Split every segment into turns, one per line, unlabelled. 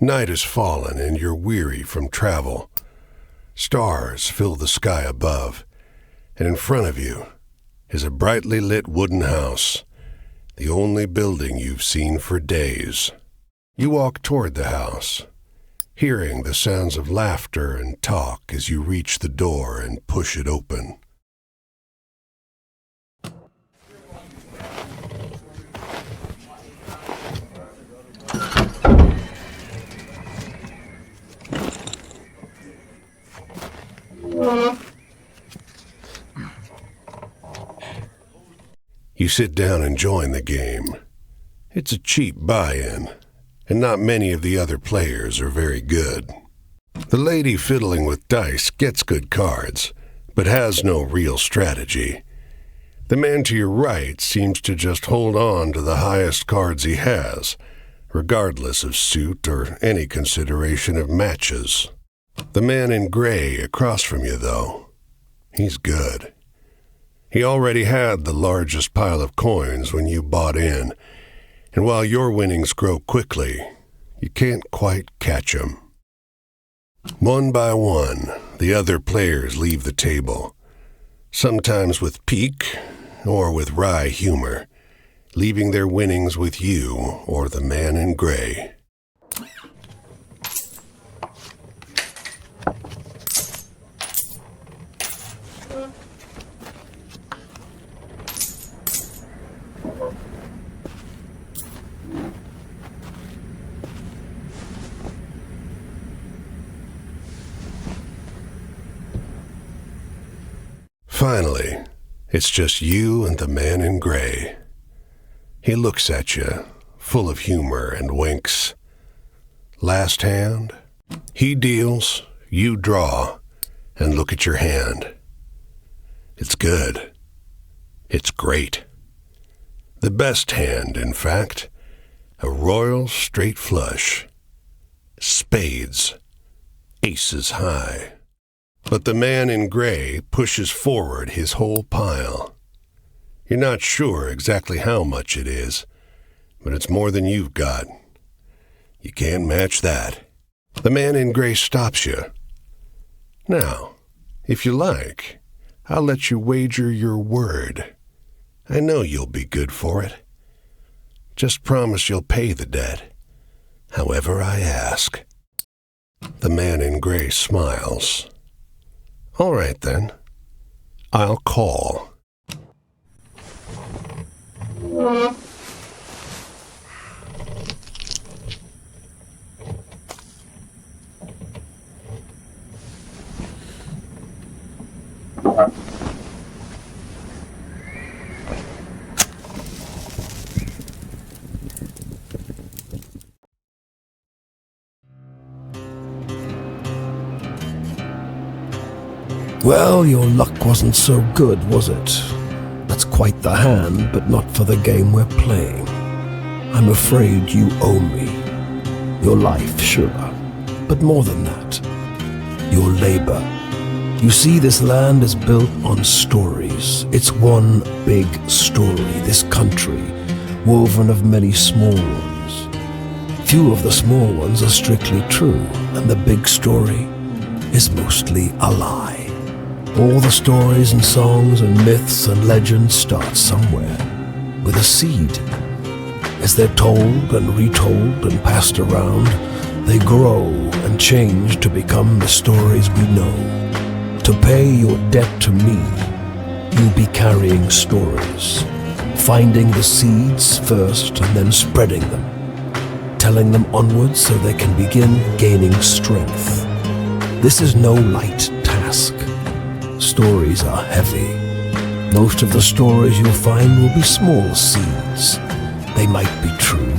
Night has fallen and you're weary from travel. Stars fill the sky above, and in front of you is a brightly lit wooden house, the only building you've seen for days. You walk toward the house, hearing the sounds of laughter and talk as you reach the door and push it open. You sit down and join the game. It's a cheap buy-in, and not many of the other players are very good. The lady fiddling with dice gets good cards, but has no real strategy. The man to your right seems to just hold on to the highest cards he has, regardless of suit or any consideration of matches. The man in gray across from you, though, he's good. He already had the largest pile of coins when you bought in, and while your winnings grow quickly, you can't quite catch him. One by one, the other players leave the table, sometimes with pique or with wry humor, leaving their winnings with you or the man in gray. Finally, it's just you and the man in gray. He looks at you, full of humor, and winks. Last hand? He deals, you draw, and look at your hand. It's good. It's great. The best hand, in fact. A royal straight flush. Spades. Aces high. But the man in gray pushes forward his whole pile. You're not sure exactly how much it is, but it's more than you've got. You can't match that. The man in gray stops you. Now, if you like, I'll let you wager your word. I know you'll be good for it. Just promise you'll pay the debt, however I ask. The man in gray smiles. All right, then. I'll call.
Well, your luck wasn't so good, was it? That's quite the hand, but not for the game we're playing. I'm afraid you owe me. Your life, sure, but more than that. Your labor. You see, this land is built on stories. It's one big story, this country, woven of many small ones. Few of the small ones are strictly true, and the big story is mostly a lie. All the stories and songs and myths and legends start somewhere, with a seed. As they're told and retold and passed around, they grow and change to become the stories we know. To pay your debt to me, you'll be carrying stories, finding the seeds first and then spreading them, telling them onwards so they can begin gaining strength. This is no light task. Stories are heavy. Most of the stories you'll find will be small seeds. They might be true,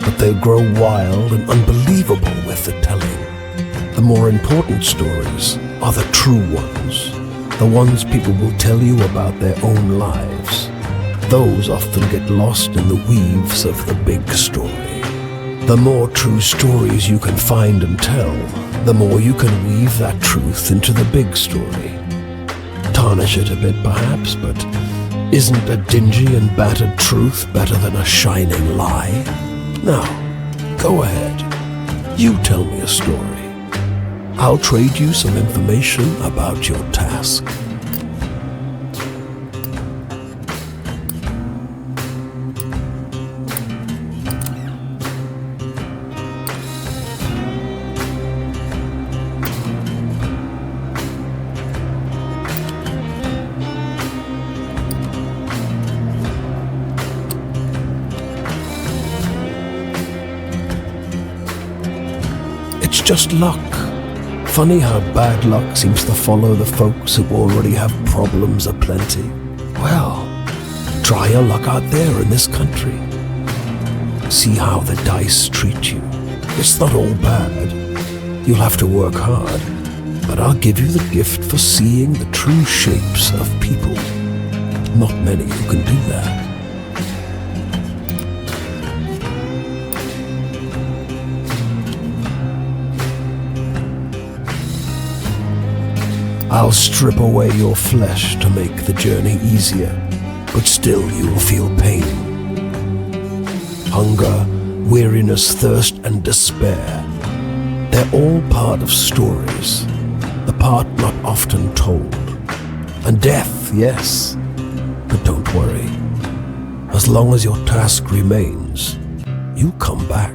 but they'll grow wild and unbelievable with the telling. The more important stories are the true ones, the ones people will tell you about their own lives. Those often get lost in the weaves of the big story. The more true stories you can find and tell, the more you can weave that truth into the big story. Tarnish it a bit perhaps, but isn't a dingy and battered truth better than a shining lie? Now, go ahead. You tell me a story. I'll trade you some information about your task. It's just luck. Funny how bad luck seems to follow the folks who already have problems aplenty. Well, try your luck out there in this country. See how the dice treat you. It's not all bad. You'll have to work hard, but I'll give you the gift for seeing the true shapes of people. Not many who can do that. I'll strip away your flesh to make the journey easier, but still you will feel pain. Hunger, weariness, thirst, and despair. They're all part of stories, the part not often told. And death, yes, but don't worry. As long as your task remains, you'll come back.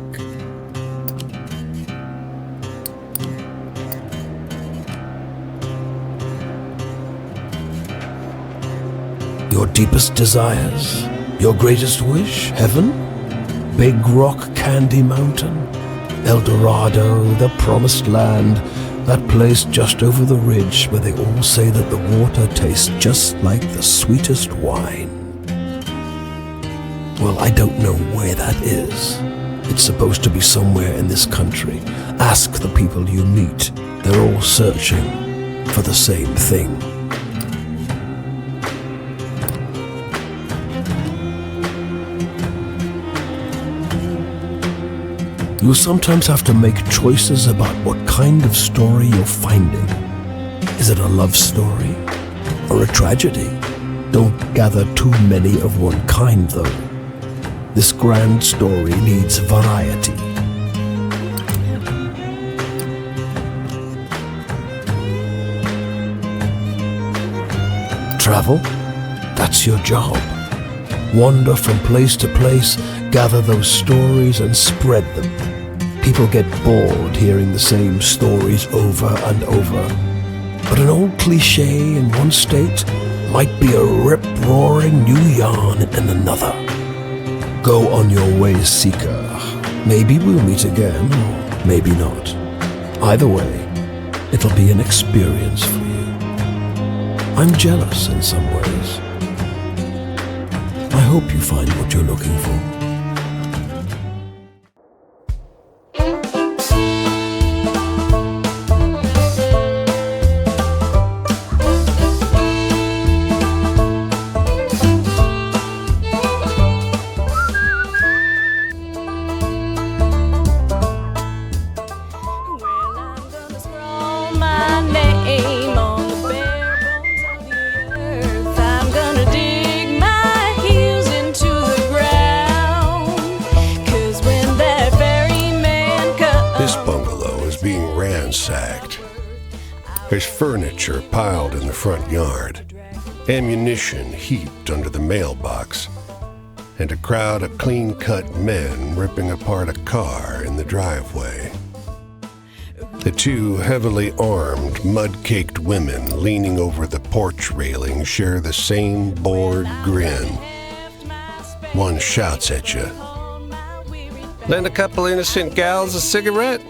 Your deepest desires, your greatest wish, heaven, Big Rock Candy Mountain, El Dorado, the promised land, that place just over the ridge where they all say that the water tastes just like the sweetest wine. Well, I don't know where that is. It's supposed to be somewhere in this country. Ask the people you meet. They're all searching for the same thing. You'll sometimes have to make choices about what kind of story you're finding. Is it a love story or a tragedy? Don't gather too many of one kind, though. This grand story needs variety. Travel? That's your job. Wander from place to place, gather those stories and spread them. People get bored hearing the same stories over and over. But an old cliché in one state might be a rip-roaring new yarn in another. Go on your way, seeker. Maybe we'll meet again, or maybe not. Either way, it'll be an experience for you. I'm jealous in some ways. I hope you find what you're looking for.
This bungalow is being ransacked. There's furniture piled in the front yard, ammunition heaped under the mailbox, and a crowd of clean-cut men ripping apart a car in the driveway. The two heavily armed, mud-caked women leaning over the porch railing share the same bored grin. One shouts at you. Lend a couple innocent gals a cigarette?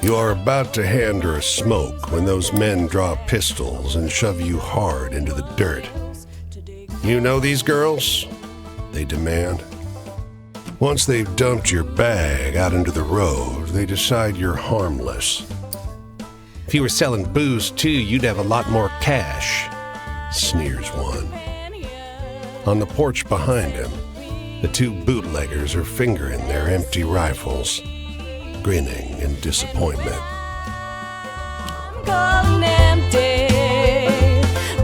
You are about to hand her a smoke when those men draw pistols and shove you hard into the dirt. You know these girls? They demand. Once they've dumped your bag out into the road, they decide you're harmless. If you were selling booze too, you'd have a lot more cash, sneers one. On the porch behind him, the two bootleggers are fingering their empty rifles, grinning in disappointment.
Calling empty.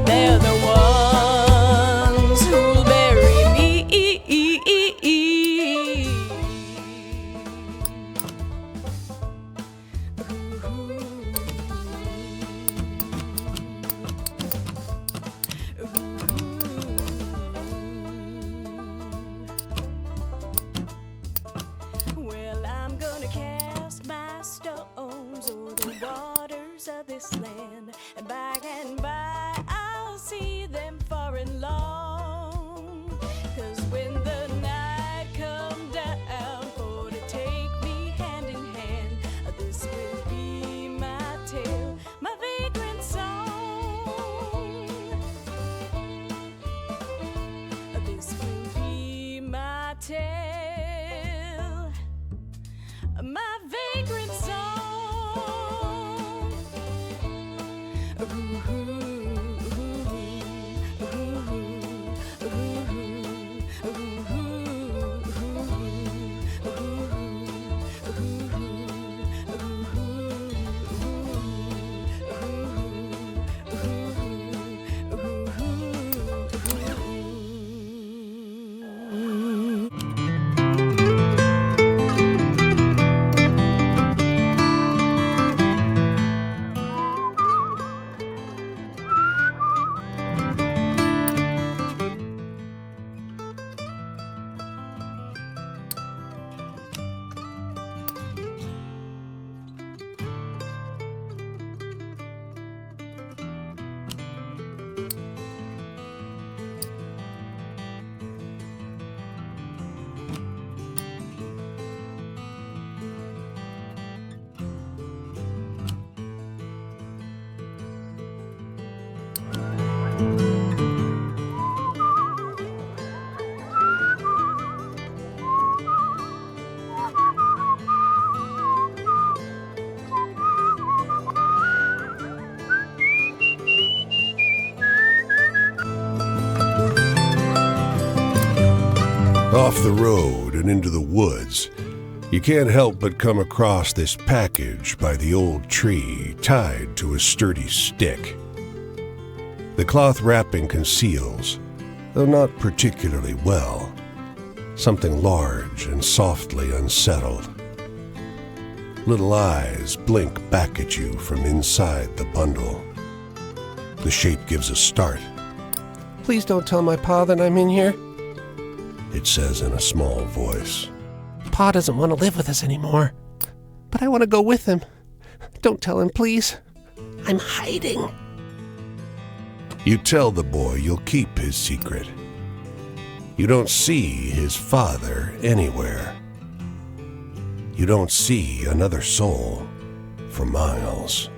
They're the ones who'll bury me. this land, and by I'll see them far and long. 'Cause when the night come down for to take me hand in hand, this will be my tale, my vagrant song. This will be my tale, my vagrant song.
Off the road and into the woods, you can't help but come across this package by the old tree tied to a sturdy stick. The cloth wrapping conceals, though not particularly well, something large and softly unsettled. Little eyes blink back at you from inside the bundle. The shape gives a start.
Please don't tell my pa that I'm in here.
It says in a small voice.
Pa doesn't want to live with us anymore, but I want to go with him. Don't tell him, please. I'm hiding.
You tell the boy you'll keep his secret. You don't see his father anywhere. You don't see another soul for miles.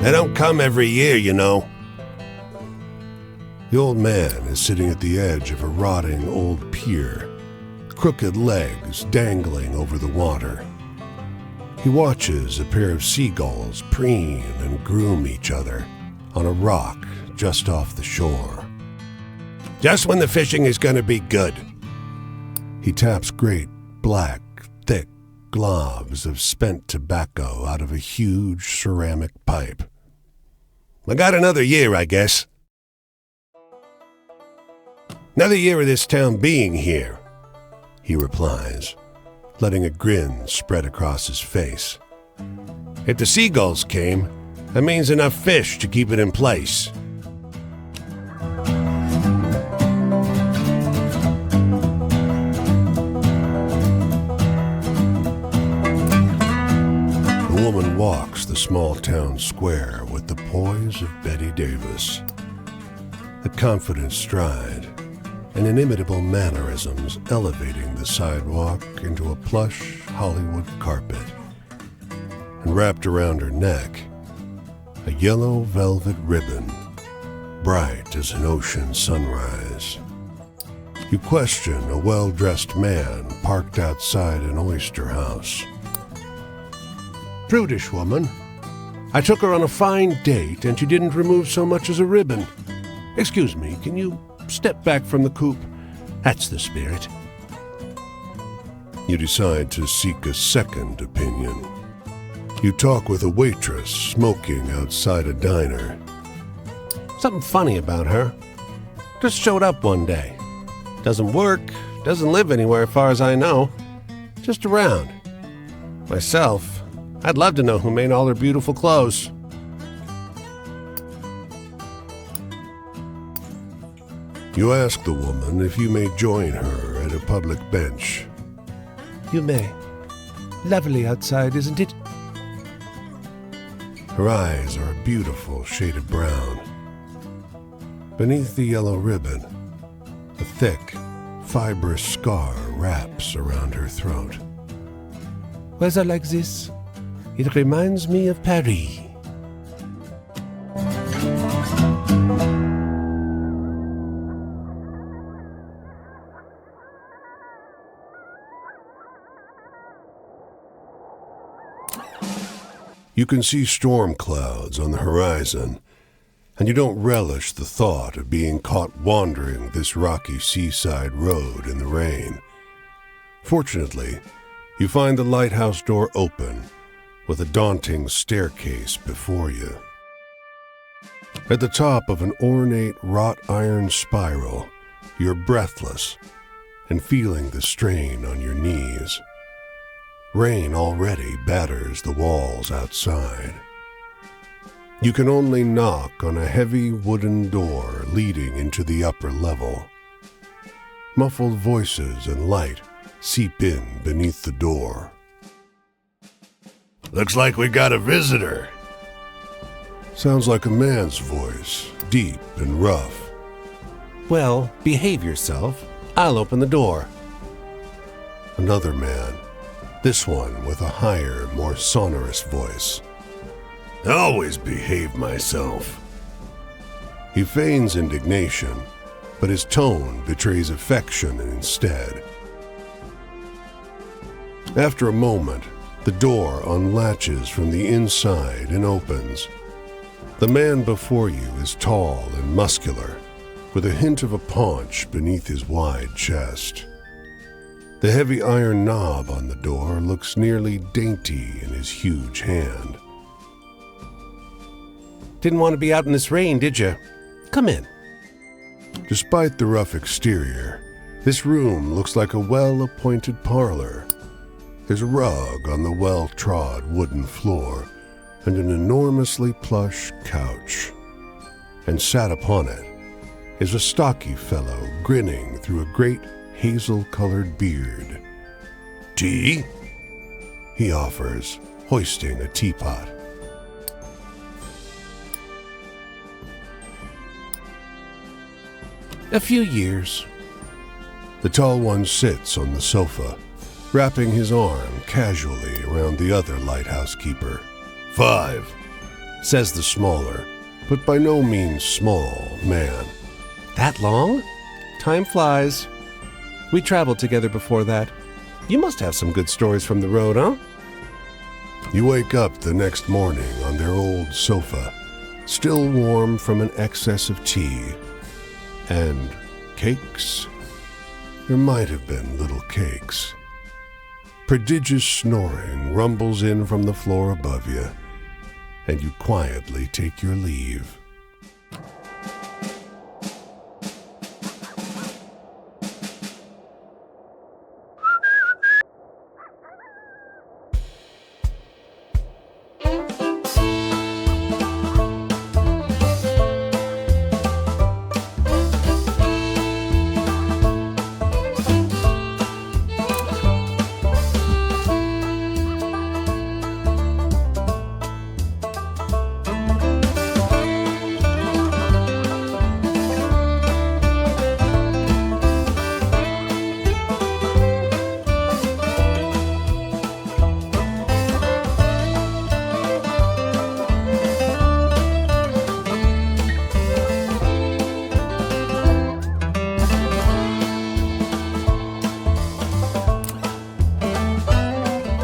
They don't come every year, you know. The old man is sitting at the edge of a rotting old pier, crooked legs dangling over the water. He watches a pair of seagulls preen and groom each other on a rock just off the shore. Just when the fishing is going to be good. He taps great, black, thick globs of spent tobacco out of a huge ceramic pipe. I got another year, I guess. Another year of this town being here, he replies, letting a grin spread across his face. If the seagulls came, that means enough fish to keep it in place. The woman walks the small town square with the poise of Betty Davis, a confident stride, and inimitable mannerisms elevating the sidewalk into a plush Hollywood carpet. And wrapped around her neck, a yellow velvet ribbon, bright as an ocean sunrise. You question a well-dressed man parked outside an oyster house. Prudish woman. I took her on a fine date and she didn't remove so much as a ribbon. Excuse me, can you step back from the coop? That's the spirit. You decide to seek a second opinion. You talk with a waitress smoking outside a diner.
Something funny about her. Just showed up one day. Doesn't work, doesn't live anywhere as far as I know. Just around. Myself, I'd love to know who made all her beautiful clothes.
You ask the woman if you may join her at a public bench.
You may. Lovely outside, isn't it?
Her eyes are a beautiful shade of brown. Beneath the yellow ribbon, a thick, fibrous scar wraps around her throat.
Weather like this, it reminds me of Paris.
You can see storm clouds on the horizon, and you don't relish the thought of being caught wandering this rocky seaside road in the rain. Fortunately, you find the lighthouse door open, with a daunting staircase before you. At the top of an ornate wrought iron spiral, you're breathless and feeling the strain on your knees. Rain already batters the walls outside. You can only knock on a heavy wooden door leading into the upper level. Muffled voices and light seep in beneath the door. Looks like we got a visitor. Sounds like a man's voice, deep and rough.
Well, behave yourself. I'll open the door.
Another man, this one with a higher, more sonorous voice. I always behave myself. He feigns indignation, but his tone betrays affection instead. After a moment, the door unlatches from the inside and opens. The man before you is tall and muscular, with a hint of a paunch beneath his wide chest. The heavy iron knob on the door looks nearly dainty in his huge hand.
Didn't want to be out in this rain, did you? Come in.
Despite the rough exterior, this room looks like a well-appointed parlor. There's a rug on the well-trod wooden floor and an enormously plush couch. And sat upon it is a stocky fellow grinning through a great hazel-colored beard. Tea? He offers, hoisting a teapot.
A few years.
The tall one sits on the sofa, wrapping his arm casually around the other lighthouse keeper. 5, says the smaller, but by no means small, man.
That long? Time flies. We traveled together before that. You must have some good stories from the road, huh?
You wake up the next morning on their old sofa, still warm from an excess of tea. And cakes? There might have been little cakes. Prodigious snoring rumbles in from the floor above you, and you quietly take your leave.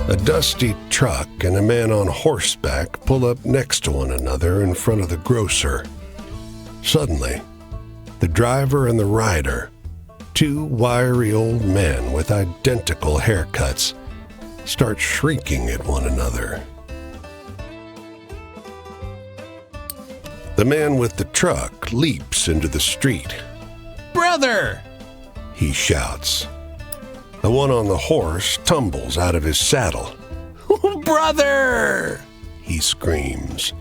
A dusty truck and a man on horseback pull up next to one another in front of the grocer. Suddenly, the driver and the rider, two wiry old men with identical haircuts, start shrieking at one another. The man with the truck leaps into the street.
Brother!
He shouts. The one on the horse tumbles out of his saddle.
Brother!
He screams.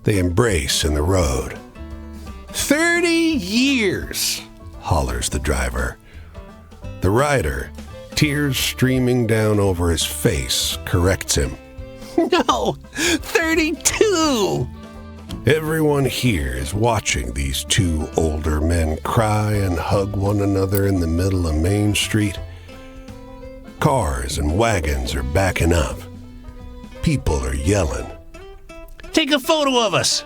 They embrace in the road.
30 years!
Hollers the driver. The rider, tears streaming down over his face, corrects him.
No, 32!
Everyone here is watching these two older men cry and hug one another in the middle of Main Street. Cars and wagons are backing up. People are yelling.
Take a photo of us!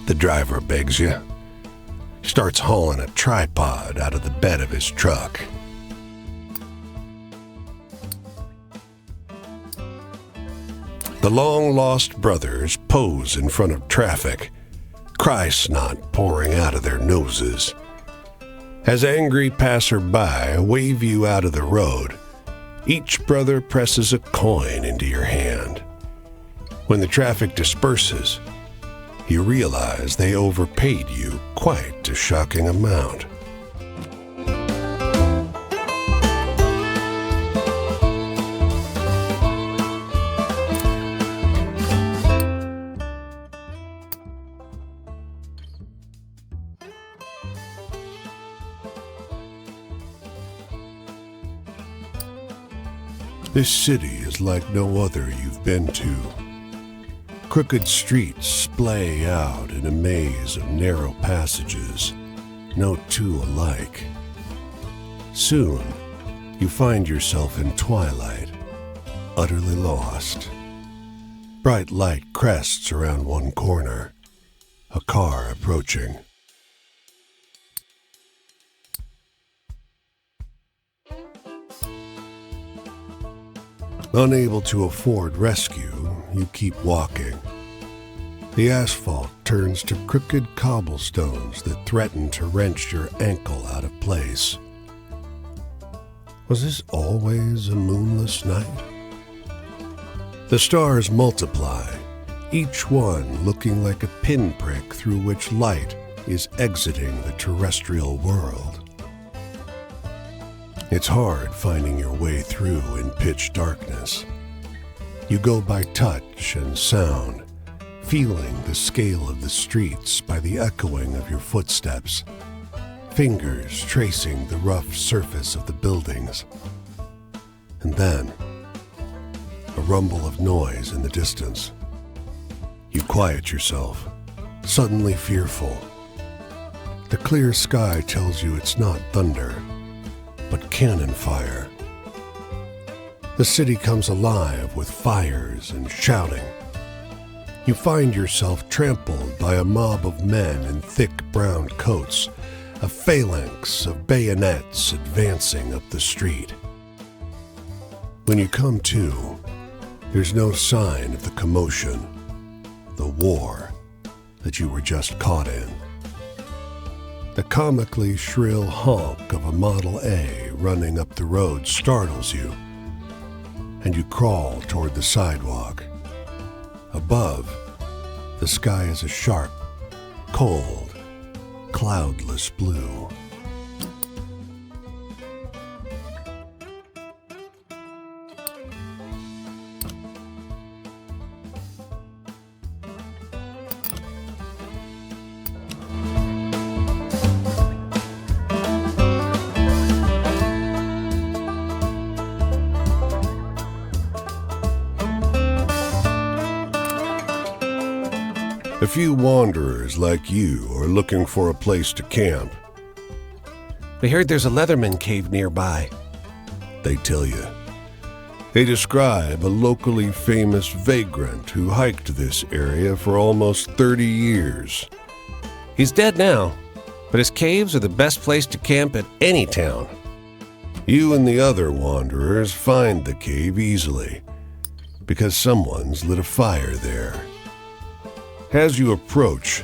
The driver begs you. Starts hauling a tripod out of the bed of his truck. The long-lost brothers pose in front of traffic, cry snot pouring out of their noses. As angry passerby wave you out of the road, each brother presses a coin into your hand. When the traffic disperses, you realize they overpaid you quite a shocking amount. This city is like no other you've been to. Crooked streets splay out in a maze of narrow passages, no two alike. Soon, you find yourself in twilight, utterly lost. Bright light crests around one corner, a car approaching. Unable to afford rescue, you keep walking. The asphalt turns to crooked cobblestones that threaten to wrench your ankle out of place. Was this always a moonless night? The stars multiply, each one looking like a pinprick through which light is exiting the terrestrial world. It's hard finding your way through in pitch darkness. You go by touch and sound, feeling the scale of the streets by the echoing of your footsteps, fingers tracing the rough surface of the buildings. And then, a rumble of noise in the distance. You quiet yourself, suddenly fearful. The clear sky tells you it's not thunder, but cannon fire. The city comes alive with fires and shouting. You find yourself trampled by a mob of men in thick brown coats, a phalanx of bayonets advancing up the street. When you come to, there's no sign of the commotion, the war that you were just caught in. The comically shrill honk of a Model A running up the road startles you, and you crawl toward the sidewalk. Above, the sky is a sharp, cold, cloudless blue. A few wanderers like you are looking for a place to camp.
We heard there's a Leatherman cave nearby.
They tell you. They describe a locally famous vagrant who hiked this area for almost 30 years.
He's dead now, but his caves are the best place to camp at any town.
You and the other wanderers find the cave easily, because someone's lit a fire there. As you approach,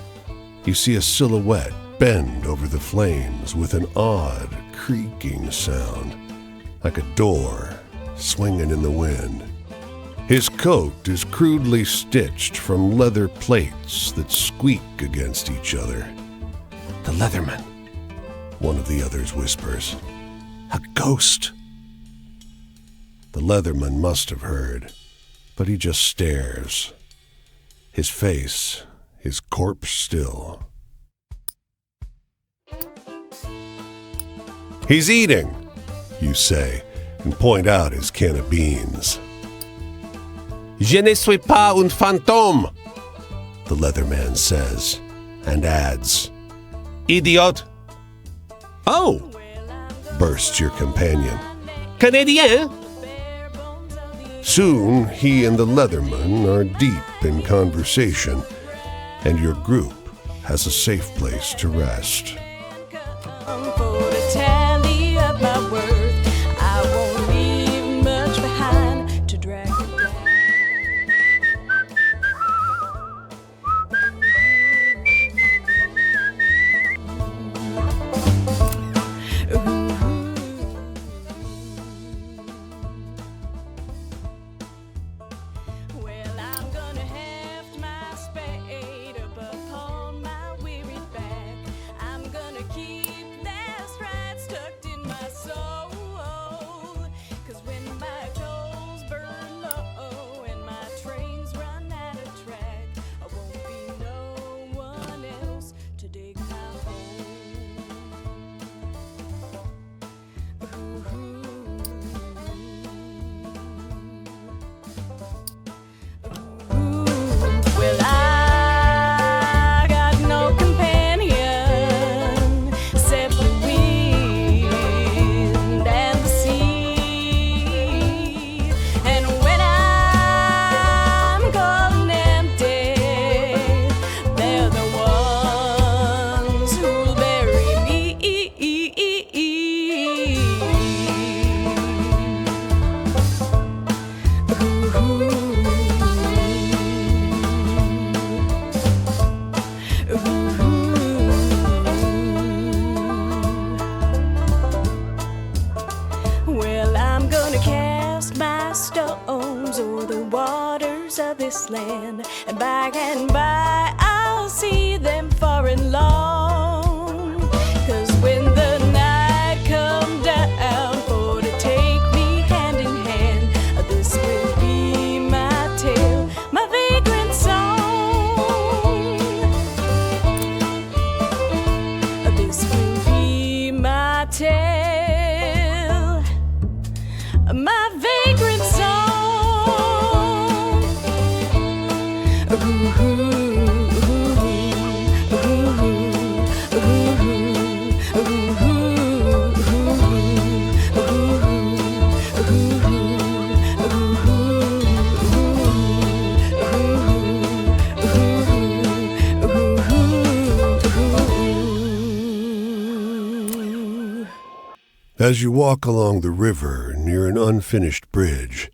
you see a silhouette bend over the flames with an odd, creaking sound, like a door swinging in the wind. His coat is crudely stitched from leather plates that squeak against each other.
The Leatherman,
One of the others whispers.
a ghost.
The Leatherman must have heard, but he just stares. His face is corpse still. He's eating, you say, and point out his can of beans.
Je ne suis pas un fantôme,
The Leatherman says, and adds,
idiot. Oh,
bursts your companion.
Canadien.
Soon, he and the Leatherman are deep in conversation, and your group has a safe place to rest.
For to tally up my worth, I won't leave much behind to drag it down. Well, I'm gonna heft my spade up upon my weary back. I'm gonna keep that stride tucked in my soul. 'Cause when my coals burn low and my trains run out of track, I won't be no one else to dig my hole. Well, I got no companion except the wind and the sea. And when I'm cold and empty, they're the ones who'll bury me. Well, I'm gonna cast my stones o'er the waters of this land, and by I'll see them far and long. 'Cause when the night come down for to take me hand in hand, this will be my tale, my vagrant song. This will be my tale, my vagrant song.
As you walk along the river near an unfinished bridge,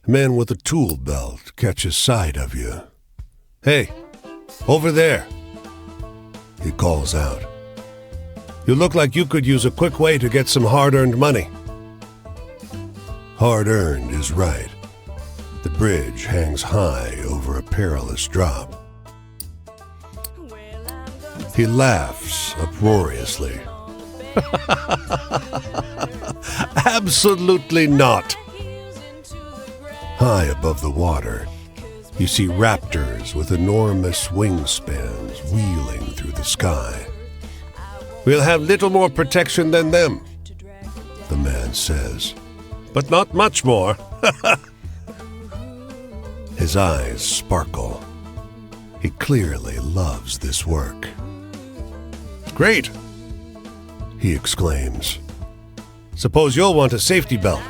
a man with a tool belt catches sight of you. "Hey, over there," he calls out. "You look like you could use a quick way to get some hard-earned money." Hard-earned is right. The bridge hangs high over a perilous drop. He laughs uproariously. "Absolutely not." High above the water, you see raptors with enormous wingspans wheeling through the sky. "We'll have little more protection than them," the man says, "but not much more." His eyes sparkle. He clearly loves this work. "Great," he exclaims. "Suppose you'll want a safety belt.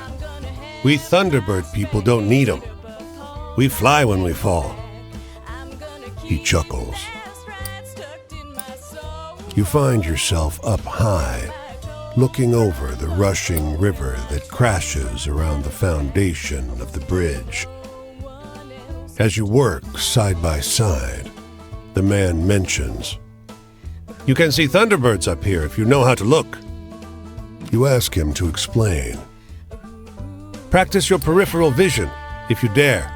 We Thunderbird people don't need 'em. We fly when we fall." He chuckles. You find yourself up high, looking over the rushing river that crashes around the foundation of the bridge. As you work side by side, the man mentions, "You can see Thunderbirds up here if you know how to look." You ask him to explain. "Practice your peripheral vision.
if you dare.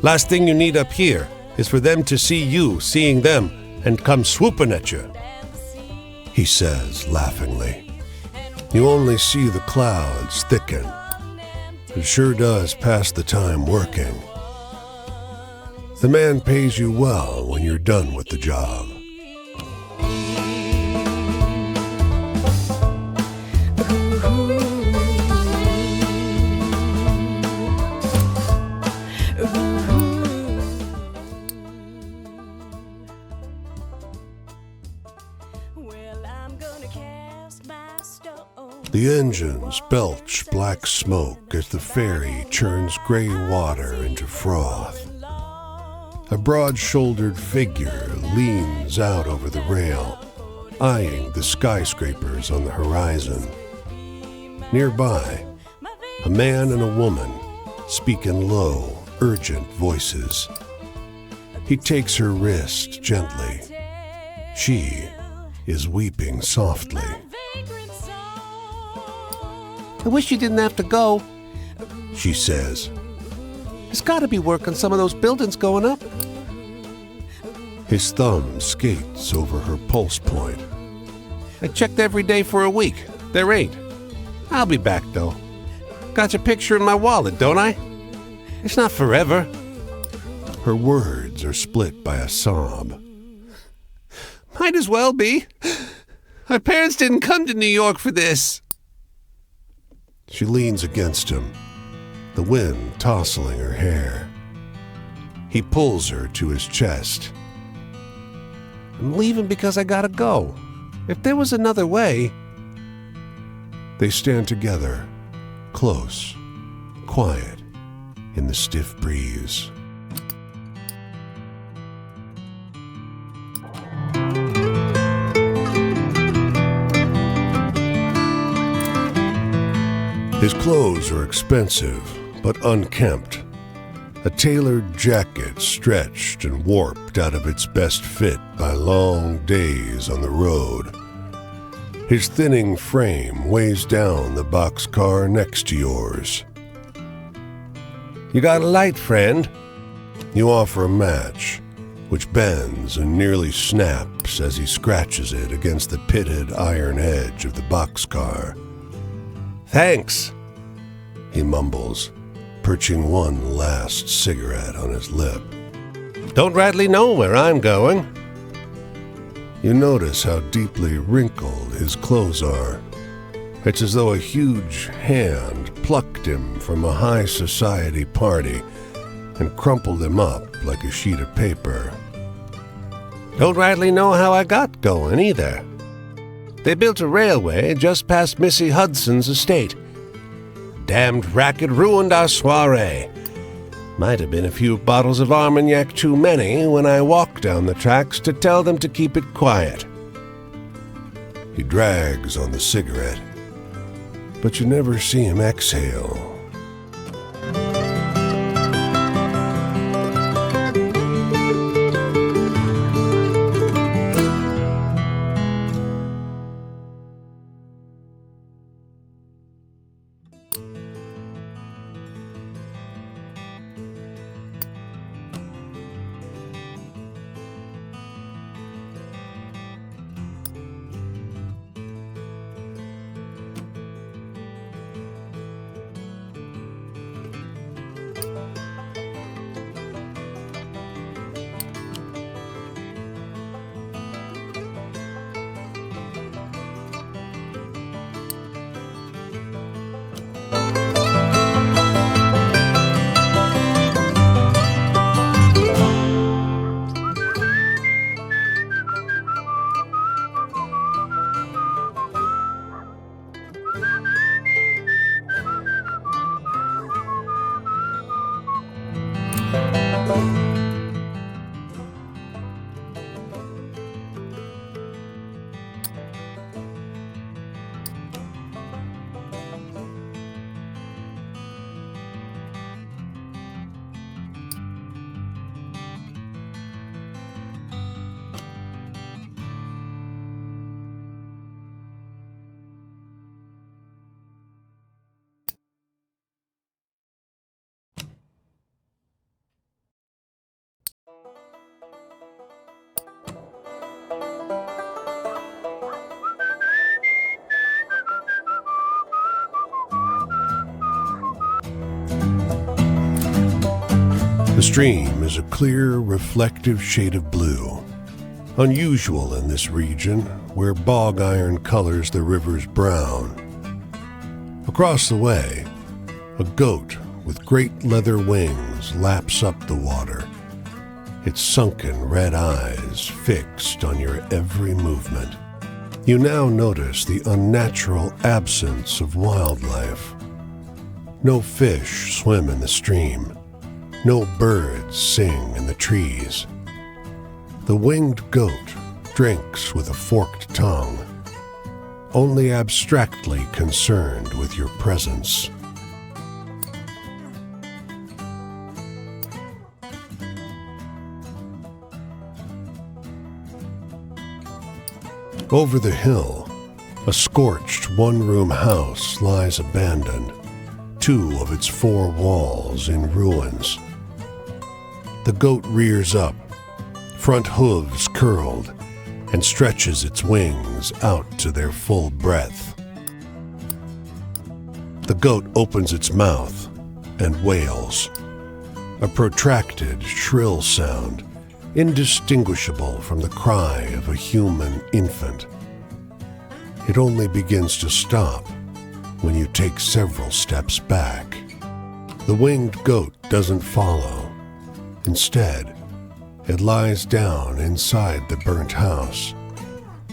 Last thing you need up here is for them to see you seeing them and come swooping at you,"
he says laughingly. "You only see the clouds thicken. It sure does pass the time working. The man pays you well when you're done with the job."
Well, I'm gonna cast my stone.
The engines belch black smoke as the ferry churns gray water into froth. A broad-shouldered figure leans out over the rail, eyeing the skyscrapers on the horizon. Nearby, a man and a woman speak in low, urgent voices. He takes her wrist gently. She is weeping softly.
"I wish you didn't have to go,"
She says.
"There's got to be work on some of those buildings going up."
His thumb skates over her pulse point.
"I checked every day for a week. There ain't. I'll be back, though. Got your picture in my wallet, don't I? It's not forever."
Her words are split by a sob.
"Might as well be. Our parents didn't come to New York for this."
She leans against him, the wind tousling her hair. He pulls her to his chest.
"I'm leaving because I gotta go. If there was another way..."
They stand together, close, quiet, in the stiff breeze. His clothes are expensive, but unkempt. A tailored jacket stretched and warped out of its best fit by long days on the road. His thinning frame weighs down the boxcar next to yours.
"You got a light, friend?"
You offer a match, which bends and nearly snaps as he scratches it against the pitted iron edge of the boxcar.
"Thanks,"
he mumbles, perching one last cigarette on his lip.
"Don't rightly know where I'm going."
You notice how deeply wrinkled his clothes are. It's as though a huge hand plucked him from a high society party and crumpled him up like a sheet of paper.
"Don't rightly know how I got going, either. They built a railway just past Missy Hudson's estate. Damned racket ruined our soiree. Might have been a few bottles of Armagnac too many when I walked down the tracks to tell them to keep it quiet."
He drags on the cigarette, but you never see him exhale. stream is a clear, reflective shade of blue, unusual in this region where bog iron colors the river's brown. Across the way, a goat with great leather wings laps up the water, its sunken red eyes fixed on your every movement. You now notice the unnatural absence of wildlife. No fish swim in the stream. No birds sing in the trees. The winged goat drinks with a forked tongue, only abstractly concerned with your presence. Over the hill, a scorched one-room house lies abandoned, 2 of its 4 walls in ruins. The goat rears up, front hooves curled, and stretches its wings out to their full breadth. The goat opens its mouth and wails, a protracted, shrill sound, indistinguishable from the cry of a human infant. It only begins to stop when you take several steps back. The winged goat doesn't follow. Instead, it lies down inside the burnt house,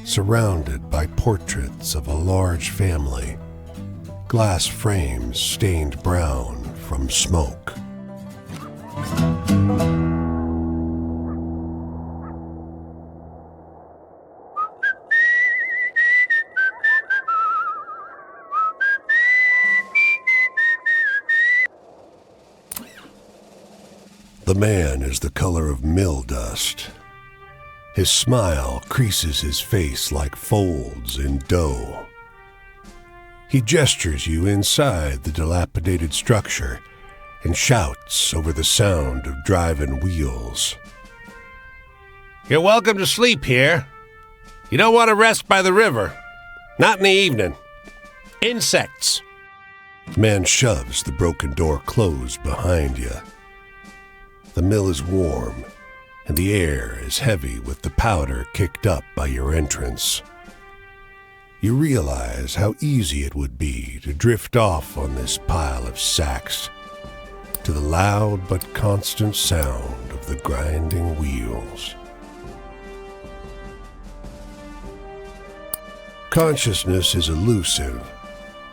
surrounded by portraits of a large family, glass frames stained brown from smoke. The man is the color of mill dust. His smile creases his face like folds in dough. He gestures you inside the dilapidated structure and shouts over the sound of driving wheels.
You're welcome to sleep here. You don't want to rest by the river. Not in the evening. Insects.
Man shoves the broken door closed behind you. The mill is warm, and the air is heavy with the powder kicked up by your entrance. You realize how easy it would be to drift off on this pile of sacks to the loud but constant sound of the grinding wheels. Consciousness is elusive.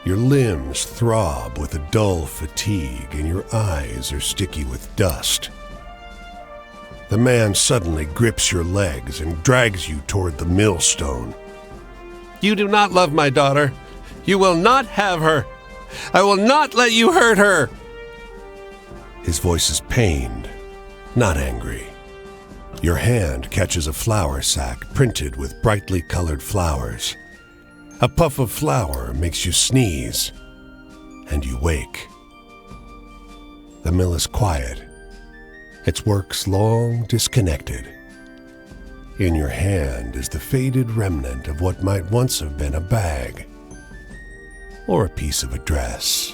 Your limbs throb with a dull fatigue, and your eyes are sticky with dust. The man suddenly grips your legs and drags you toward the millstone.
You do not love my daughter. You will not have her. I will not let you hurt her.
His voice is pained, not angry. Your hand catches a flour sack printed with brightly colored flowers. A puff of flour makes you sneeze, and you wake. The mill is quiet. Its works long disconnected. In your hand is the faded remnant of what might once have been a bag or a piece of a dress.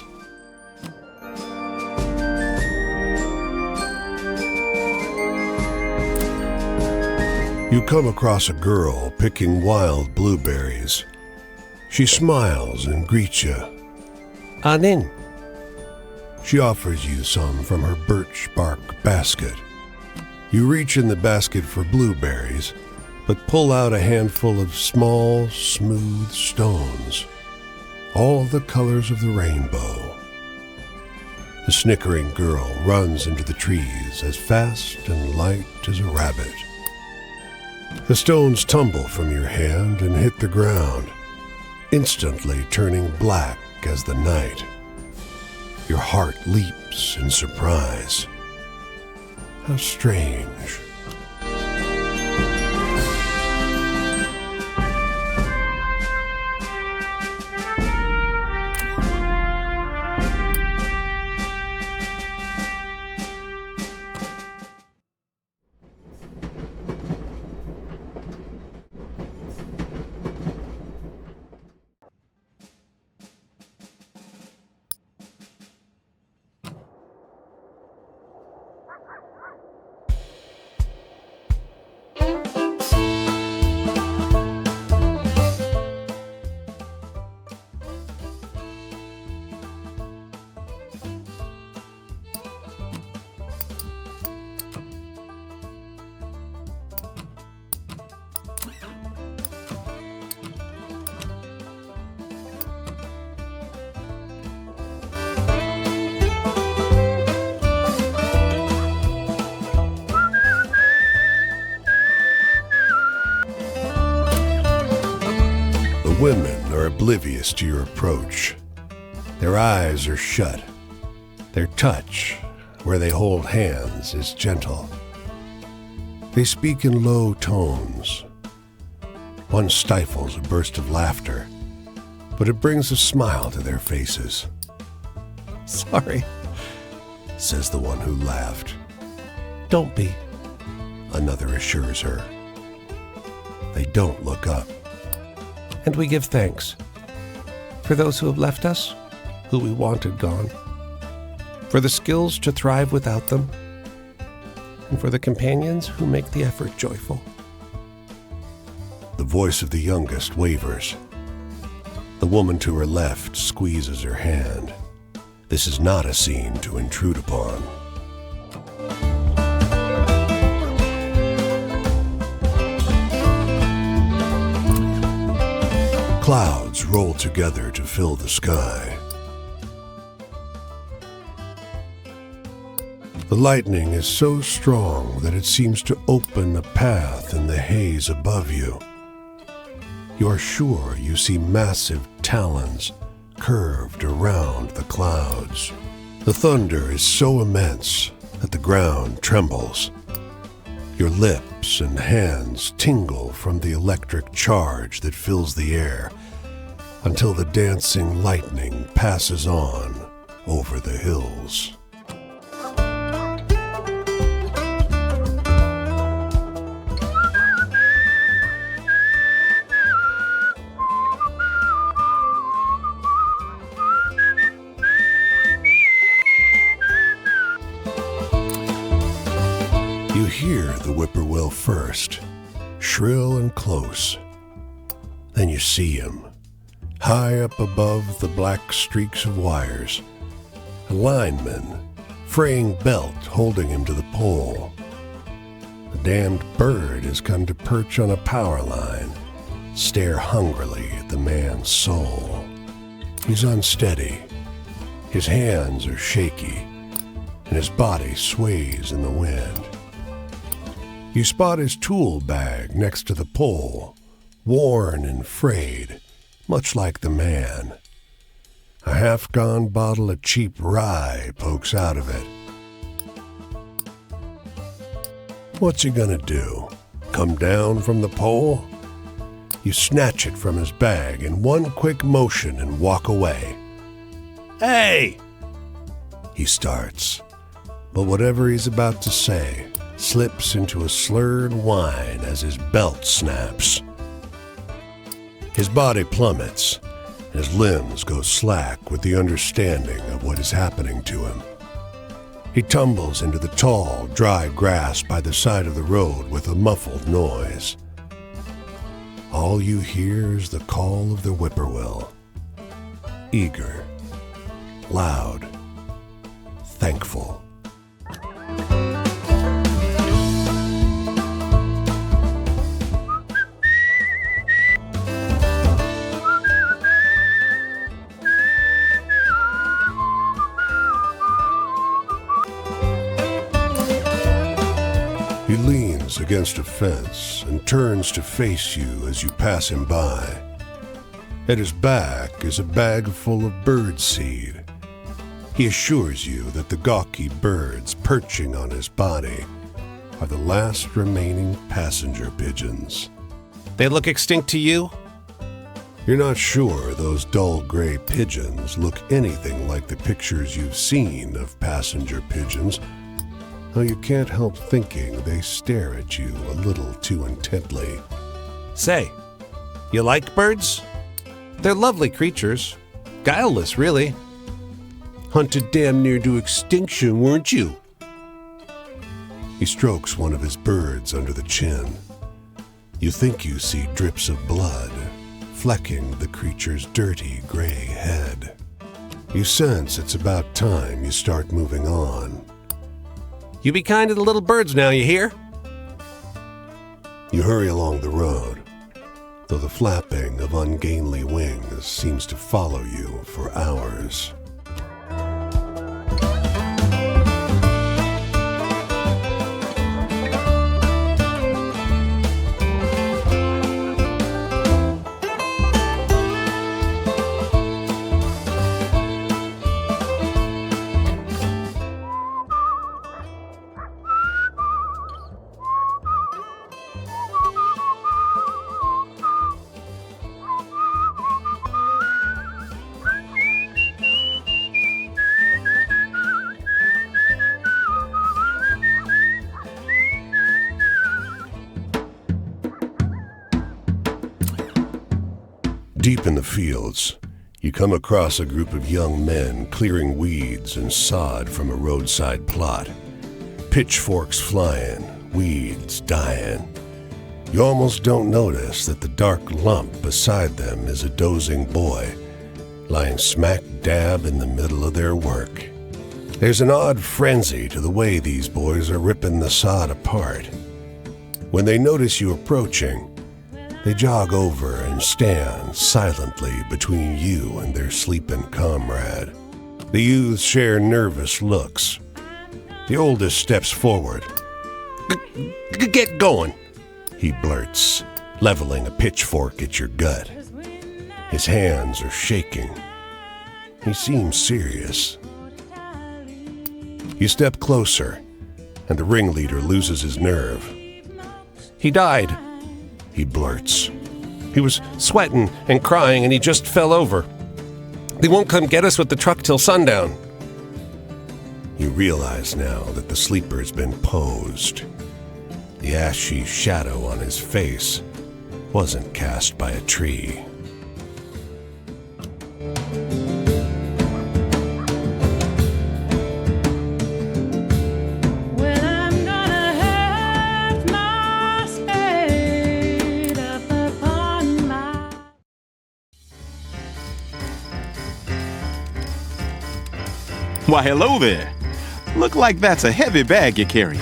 You come across a girl picking wild blueberries. She smiles and greets you.
Anin.
She offers you some from her birch bark basket. You reach in the basket for blueberries, but pull out a handful of small, smooth stones, all the colors of the rainbow. The snickering girl runs into the trees as fast and light as a rabbit. The stones tumble from your hand and hit the ground, instantly turning black as the night. Your heart leaps in surprise. How strange. women are oblivious to your approach. Their eyes are shut. Their touch, where they hold hands, is gentle. They speak in low tones. One stifles a burst of laughter, but it brings a smile to their faces.
Sorry,
Says the one who laughed.
don't be.
Another assures her. They don't look up.
And we give thanks for those who have left us, who we wanted gone, for the skills to thrive without them, and for the companions who make the effort joyful.
The voice of the youngest wavers. The woman to her left squeezes her hand. This is not a scene to intrude upon. Clouds roll together to fill the sky. The lightning is so strong that it seems to open a path in the haze above you. You are sure you see massive talons curved around the clouds. The thunder is so immense that the ground trembles. Your lips and hands tingle from the electric charge that fills the air until the dancing lightning passes on over the hills. You hear the whippoorwill first, shrill and close. Then you see him, high up above the black streaks of wires. A lineman, fraying belt holding him to the pole. The damned bird has come to perch on a power line, stare hungrily at the man's soul. He's unsteady. His hands are shaky, and his body sways in the wind. You spot his tool bag next to the pole, worn and frayed, much like the man. A half-gone bottle of cheap rye pokes out of it. What's he gonna do? Come down from the pole? You snatch it from his bag in one quick motion and walk away. "Hey!" he starts, but whatever he's about to say slips into a slurred whine as his belt snaps. His body plummets, and his limbs go slack with the understanding of what is happening to him. He tumbles into the tall, dry grass by the side of the road with a muffled noise. All you hear is the call of the whippoorwill. Eager, loud, thankful. He leans against a fence and turns to face you as you pass him by. At his back is a bag full of bird seed. He assures you that the gawky birds perching on his body are the last remaining passenger pigeons.
They look extinct to you?
You're not sure those dull gray pigeons look anything like the pictures you've seen of passenger pigeons, though you can't help thinking they stare at you a little too intently.
Say, you like birds? They're lovely creatures. Guileless, really. Hunted damn near to extinction, weren't you?
He strokes one of his birds under the chin. You think you see drips of blood flecking the creature's dirty gray head. You sense it's about time you start moving on.
You be kind to the little birds now, you hear?
You hurry along the road, though the flapping of ungainly wings seems to follow you for hours. Deep in the fields, you come across a group of young men clearing weeds and sod from a roadside plot. Pitchforks flying, weeds dying. You almost don't notice that the dark lump beside them is a dozing boy, lying smack dab in the middle of their work. There's an odd frenzy to the way these boys are ripping the sod apart. When they notice you approaching, they jog over and stand silently between you and their sleeping comrade. The youths share nervous looks. The oldest steps forward. Get going, he blurts, leveling a pitchfork at your gut. His hands are shaking. He seems serious. You step closer, and the ringleader loses his nerve.
He died, he blurts. He was sweating and crying, and he just fell over. They won't come get us with the truck till sundown.
You realize now that the sleeper's been posed. The ashy shadow on his face wasn't cast by a tree.
Why, hello there. Look like that's a heavy bag you're carrying.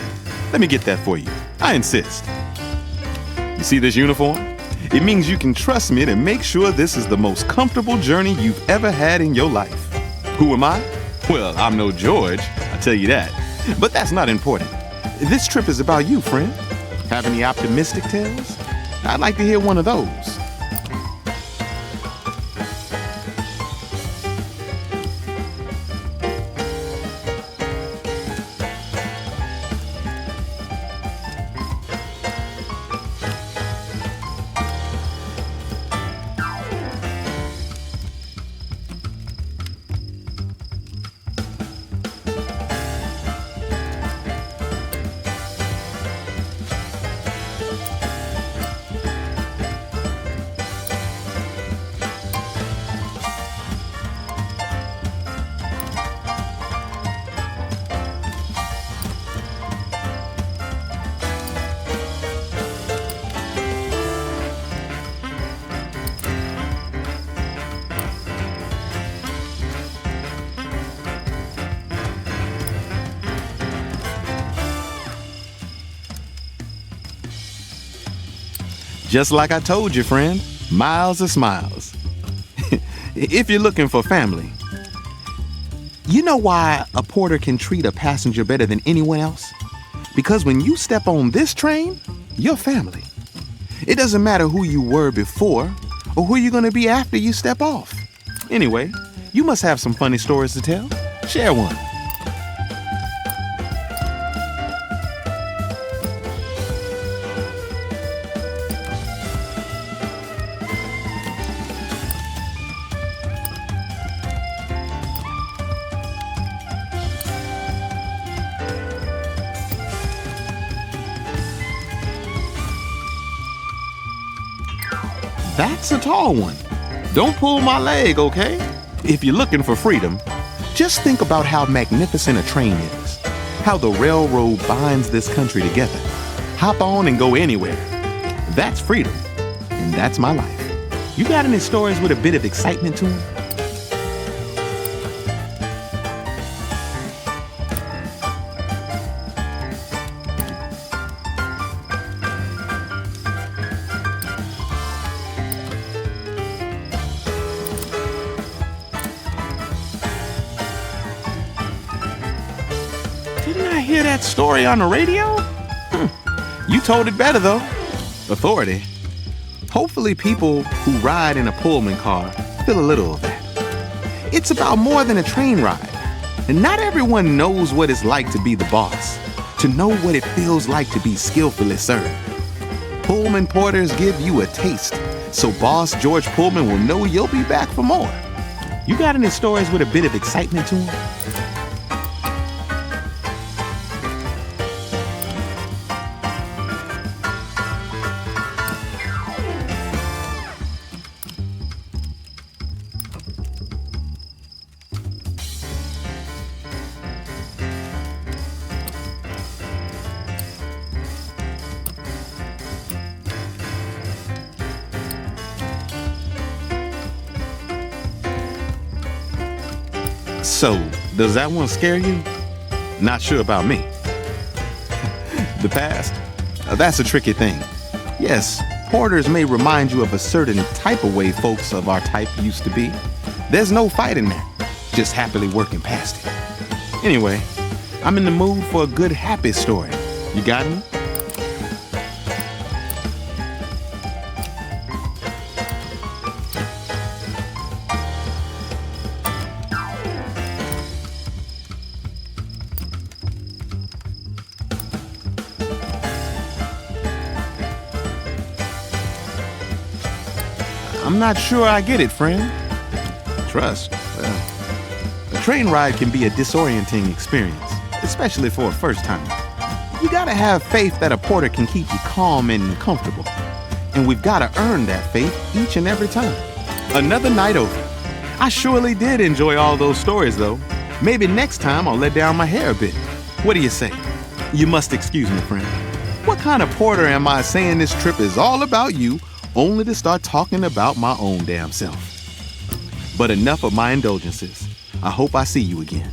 Let me get that for you. I insist. You see this uniform? It means you can trust me to make sure this is the most comfortable journey you've ever had in your life. Who am I? Well, I'm no George, I'll tell you that. But that's not important. This trip is about you, friend. Have any optimistic tales? I'd like to hear one of those. Just like I told you, friend, miles of smiles. If you're looking for family, you know why a porter can treat a passenger better than anyone else? Because when you step on this train, you're family. It doesn't matter who you were before or who you're going to be after you step off. Anyway, you must have some funny stories to tell. Share one. That's a tall one. Don't pull my leg, okay? If you're looking for freedom, just think about how magnificent a train is, how the railroad binds this country together. Hop on and go anywhere. That's freedom, and that's my life. You got any stories with a bit of excitement to them? Didn't I hear that story on the radio? You told it better, though. Authority. Hopefully people who ride in a Pullman car feel a little of that. It's about more than a train ride. And not everyone knows what it's like to be the boss, to know what it feels like to be skillfully served. Pullman porters give you a taste, so Boss George Pullman will know you'll be back for more. You got any stories with a bit of excitement to them? So, does that one scare you? Not sure about me. The past? That's a tricky thing. Yes, porters may remind you of a certain type of way folks of our type used to be. There's no fighting that, just happily working past it. Anyway, I'm in the mood for a good happy story. You got me? I'm not sure I get it, friend. Trust. Well, a train ride can be a disorienting experience, especially for a first timer. You gotta have faith that a porter can keep you calm and comfortable. And we've gotta earn that faith each and every time. Another night over. I surely did enjoy all those stories, though. Maybe next time I'll let down my hair a bit. What do you say? You must excuse me, friend. What kind of porter am I saying this trip is all about you, only to start talking about my own damn self? But enough of my indulgences. I hope I see you again.